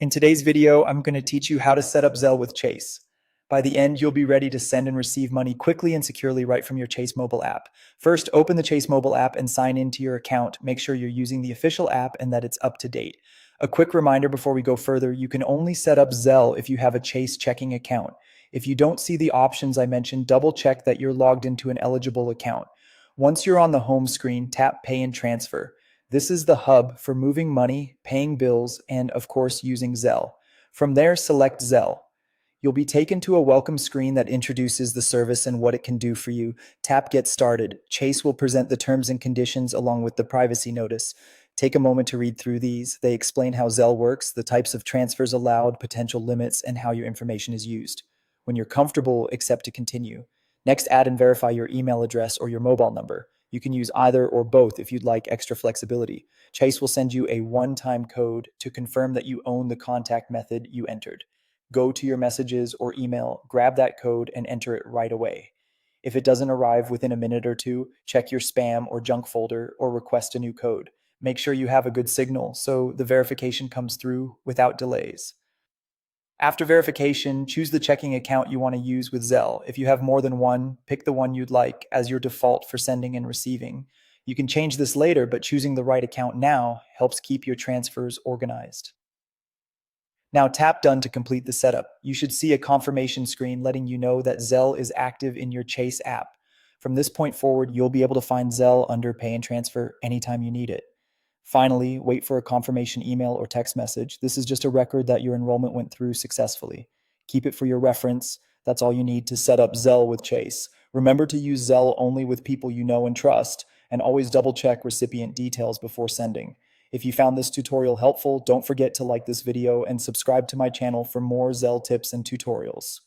In today's video, I'm going to teach you how to set up Zelle with Chase. By the end, you'll be ready to send and receive money quickly and securely right from your Chase mobile app. First, open the Chase mobile app and sign into your account. Make sure you're using the official app and that it's up to date. A quick reminder before we go further, you can only set up Zelle if you have a Chase checking account. If you don't see the options I mentioned, double check that you're logged into an eligible account. Once you're on the home screen, tap Pay and Transfer. This is the hub for moving money, paying bills, and of course, using Zelle. From there, select Zelle. You'll be taken to a welcome screen that introduces the service and what it can do for you. Tap Get Started. Chase will present the terms and conditions along with the privacy notice. Take a moment to read through these. They explain how Zelle works, the types of transfers allowed, potential limits, and how your information is used. When you're comfortable, accept to continue. Next, add and verify your email address or your mobile number. You can use either or both if you'd like extra flexibility. Chase will send you a one-time code to confirm that you own the contact method you entered. Go to your messages or email, grab that code, and enter it right away. If it doesn't arrive within a minute or two, check your spam or junk folder or request a new code. Make sure you have a good signal so the verification comes through without delays. After verification, choose the checking account you want to use with Zelle. If you have more than one, pick the one you'd like as your default for sending and receiving. You can change this later, but choosing the right account now helps keep your transfers organized. Now tap Done to complete the setup. You should see a confirmation screen letting you know that Zelle is active in your Chase app. From this point forward, you'll be able to find Zelle under Pay and Transfer anytime you need it. Finally, wait for a confirmation email or text message. This is just a record that your enrollment went through successfully. Keep it for your reference. That's all you need to set up Zelle with Chase. Remember to use Zelle only with people you know and trust, and always double check recipient details before sending. If you found this tutorial helpful, don't forget to like this video and subscribe to my channel for more Zelle tips and tutorials.